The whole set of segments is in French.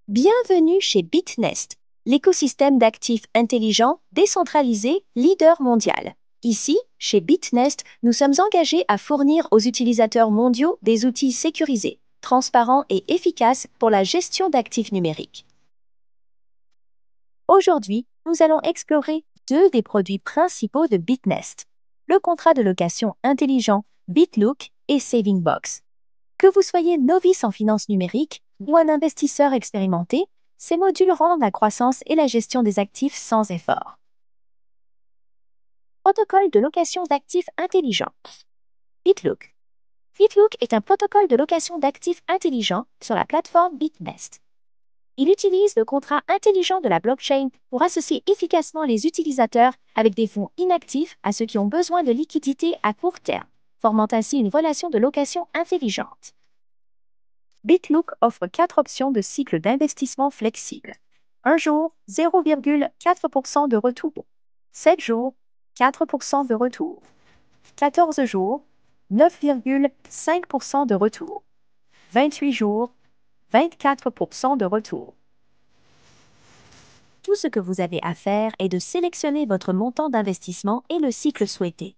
Bienvenue chez BitNest, l'écosystème d'actifs intelligents, décentralisé, leader mondial. Ici, chez BitNest, nous sommes engagés à fournir aux utilisateurs mondiaux des outils sécurisés, transparents et efficaces pour la gestion d'actifs numériques. Aujourd'hui, nous allons explorer deux des produits principaux de BitNest, le contrat de location intelligent BitLook et SavingBox. Que vous soyez novice en finance numérique ou un investisseur expérimenté, ces modules rendent la croissance et la gestion des actifs sans effort. Protocole de location d'actifs intelligents. BitLook. BitLook est un protocole de location d'actifs intelligents sur la plateforme BitNest. Il utilise le contrat intelligent de la blockchain pour associer efficacement les utilisateurs avec des fonds inactifs à ceux qui ont besoin de liquidités à court terme, formant ainsi une relation de location intelligente. BitLook offre 4 options de cycle d'investissement flexible. 1 jour, 0,4% de retour. 7 jours, 4% de retour. 14 jours, 9,5% de retour. 28 jours, 24% de retour. Tout ce que vous avez à faire est de sélectionner votre montant d'investissement et le cycle souhaité.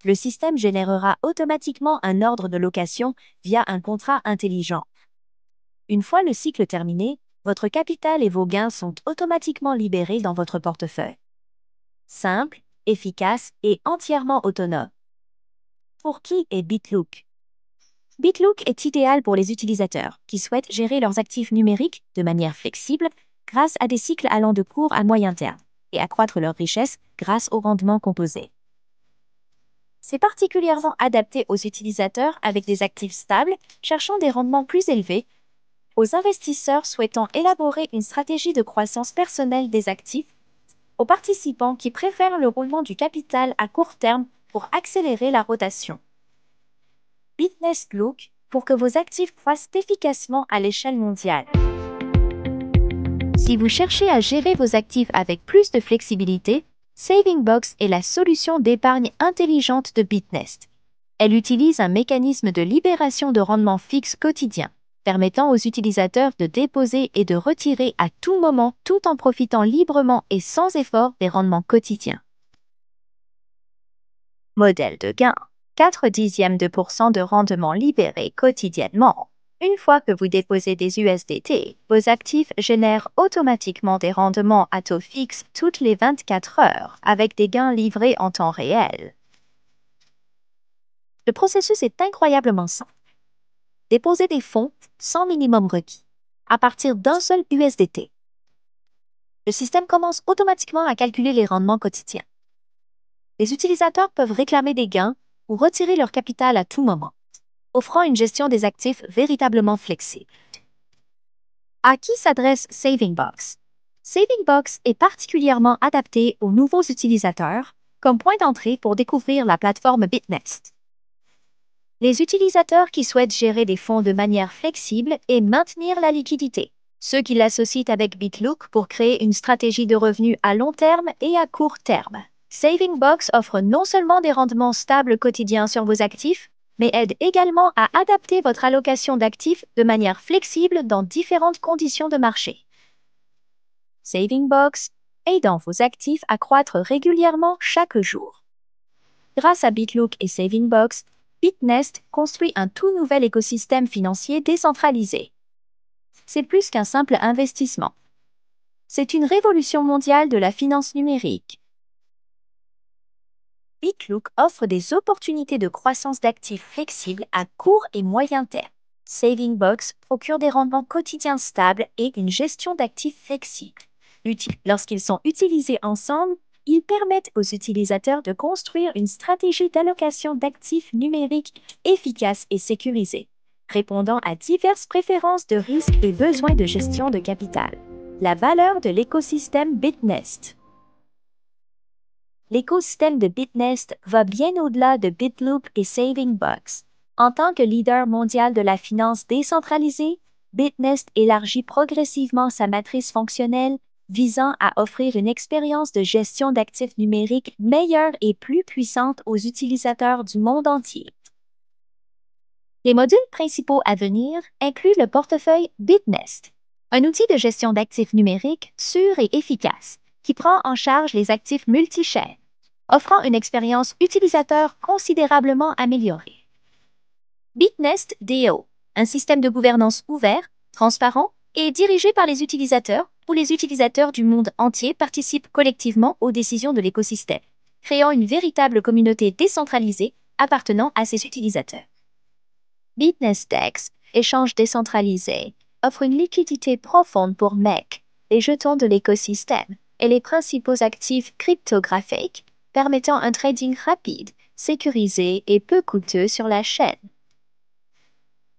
Le système générera automatiquement un ordre de location via un contrat intelligent. Une fois le cycle terminé, votre capital et vos gains sont automatiquement libérés dans votre portefeuille. Simple, efficace et entièrement autonome. Pour qui est BitLook? BitLook est idéal pour les utilisateurs qui souhaitent gérer leurs actifs numériques de manière flexible grâce à des cycles allant de court à moyen terme et accroître leur richesse grâce aux rendements composés. C'est particulièrement adapté aux utilisateurs avec des actifs stables cherchant des rendements plus élevés, aux investisseurs souhaitant élaborer une stratégie de croissance personnelle des actifs, aux participants qui préfèrent le roulement du capital à court terme pour accélérer la rotation. BitNest Look pour que vos actifs croissent efficacement à l'échelle mondiale. Si vous cherchez à gérer vos actifs avec plus de flexibilité, SavingBox est la solution d'épargne intelligente de BitNest. Elle utilise un mécanisme de libération de rendement fixe quotidien, permettant aux utilisateurs de déposer et de retirer à tout moment tout en profitant librement et sans effort des rendements quotidiens. Modèle de gain. 4 dixièmes de % de rendement libéré quotidiennement. Une fois que vous déposez des USDT, vos actifs génèrent automatiquement des rendements à taux fixe toutes les 24 heures avec des gains livrés en temps réel. Le processus est incroyablement simple. Déposez des fonds sans minimum requis, à partir d'un seul USDT. Le système commence automatiquement à calculer les rendements quotidiens. Les utilisateurs peuvent réclamer des gains ou retirer leur capital à tout moment, offrant une gestion des actifs véritablement flexible. À qui s'adresse SavingBox? SavingBox est particulièrement adapté aux nouveaux utilisateurs comme point d'entrée pour découvrir la plateforme BitNest. Les utilisateurs qui souhaitent gérer des fonds de manière flexible et maintenir la liquidité. Ceux qui l'associent avec BitLook pour créer une stratégie de revenus à long terme et à court terme. SavingBox offre non seulement des rendements stables quotidiens sur vos actifs, mais aide également à adapter votre allocation d'actifs de manière flexible dans différentes conditions de marché. SavingBox aidant vos actifs à croître régulièrement chaque jour. Grâce à BitLook et SavingBox, BitNest construit un tout nouvel écosystème financier décentralisé. C'est plus qu'un simple investissement. C'est une révolution mondiale de la finance numérique. BitLook offre des opportunités de croissance d'actifs flexibles à court et moyen terme. SavingBox procure des rendements quotidiens stables et une gestion d'actifs flexible. Lorsqu'ils sont utilisés ensemble, ils permettent aux utilisateurs de construire une stratégie d'allocation d'actifs numériques efficace et sécurisée, répondant à diverses préférences de risque et besoins de gestion de capital. La valeur de l'écosystème BitNest. L'écosystème de BitNest va bien au-delà de BitLook et SavingBox. En tant que leader mondial de la finance décentralisée, BitNest élargit progressivement sa matrice fonctionnelle visant à offrir une expérience de gestion d'actifs numériques meilleure et plus puissante aux utilisateurs du monde entier. Les modules principaux à venir incluent le portefeuille BitNest, Un outil de gestion d'actifs numériques sûr et efficace qui prend en charge les actifs multi-chaînes, offrant une expérience utilisateur considérablement améliorée. Bitnest DO, un système de gouvernance ouvert, transparent et dirigé par les utilisateurs, où les utilisateurs du monde entier participent collectivement aux décisions de l'écosystème, créant une véritable communauté décentralisée appartenant à ses utilisateurs. Bitnest DEX, échange décentralisé, offre une liquidité profonde pour MEC, les jetons de l'écosystème et les principaux actifs cryptographiques, permettant un trading rapide, sécurisé et peu coûteux sur la chaîne.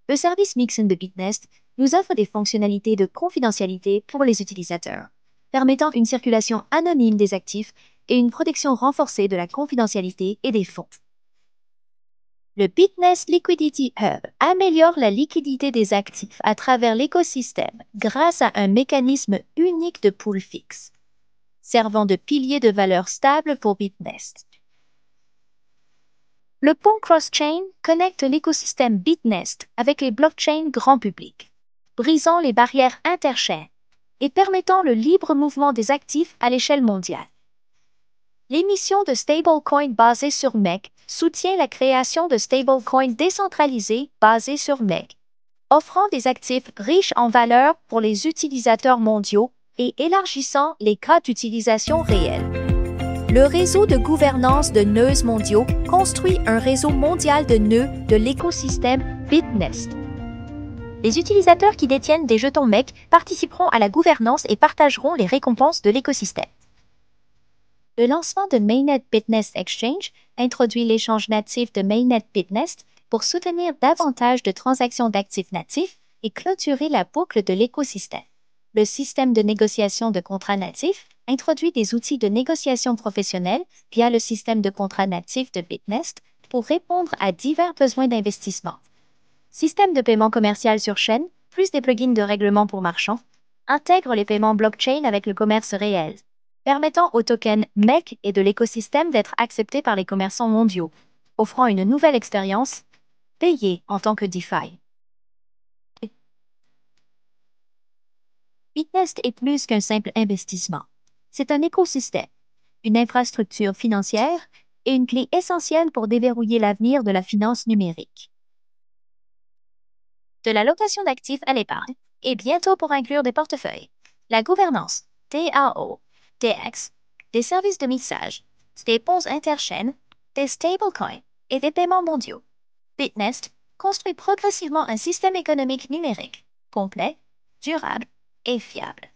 Le service Mixin de Bitnest nous offre des fonctionnalités de confidentialité pour les utilisateurs, permettant une circulation anonyme des actifs et une protection renforcée de la confidentialité et des fonds. Le Bitnest Liquidity Hub améliore la liquidité des actifs à travers l'écosystème grâce à un mécanisme unique de pool fixe, servant de pilier de valeur stable pour Bitnest. Le pont cross-chain connecte l'écosystème Bitnest avec les blockchains grand public, brisant les barrières interchaînes et permettant le libre mouvement des actifs à l'échelle mondiale. L'émission de stablecoins basés sur MEC soutient la création de stablecoins décentralisés basés sur MEC, offrant des actifs riches en valeur pour les utilisateurs mondiaux et élargissant les cas d'utilisation réels. Le réseau de gouvernance de nœuds mondiaux construit un réseau mondial de nœuds de l'écosystème Bitnest. Les utilisateurs qui détiennent des jetons MEC participeront à la gouvernance et partageront les récompenses de l'écosystème. Le lancement de Mainnet Bitnest Exchange introduit l'échange natif de Mainnet Bitnest pour soutenir davantage de transactions d'actifs natifs et clôturer la boucle de l'écosystème. Le système de négociation de contrats natifs introduit des outils de négociation professionnelle via le système de contrats natifs de Bitnest pour répondre à divers besoins d'investissement. Système de paiement commercial sur chaîne, plus des plugins de règlement pour marchands, intègre les paiements blockchain avec le commerce réel, permettant aux tokens MEC et de l'écosystème d'être acceptés par les commerçants mondiaux, offrant une nouvelle expérience payée en tant que DeFi. Bitnest est plus qu'un simple investissement. C'est un écosystème, une infrastructure financière et une clé essentielle pour déverrouiller l'avenir de la finance numérique. De la location d'actifs à l'épargne, et bientôt pour inclure des portefeuilles, la gouvernance, DAO, DX, des services de mixage, des ponts interchaînes, des stablecoins et des paiements mondiaux. Bitnest construit progressivement un système économique numérique, complet, durable et fiable.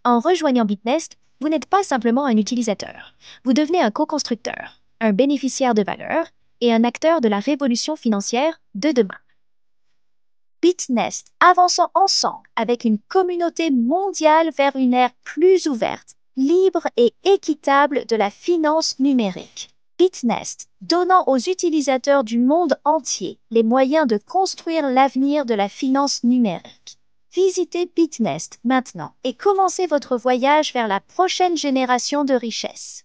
En rejoignant Bitnest, vous n'êtes pas simplement un utilisateur. Vous devenez un co-constructeur, un bénéficiaire de valeur et un acteur de la révolution financière de demain. Bitnest, avançons ensemble avec une communauté mondiale vers une ère plus ouverte, libre et équitable de la finance numérique. Bitnest, donnant aux utilisateurs du monde entier les moyens de construire l'avenir de la finance numérique. Visitez Bitnest maintenant et commencez votre voyage vers la prochaine génération de richesse.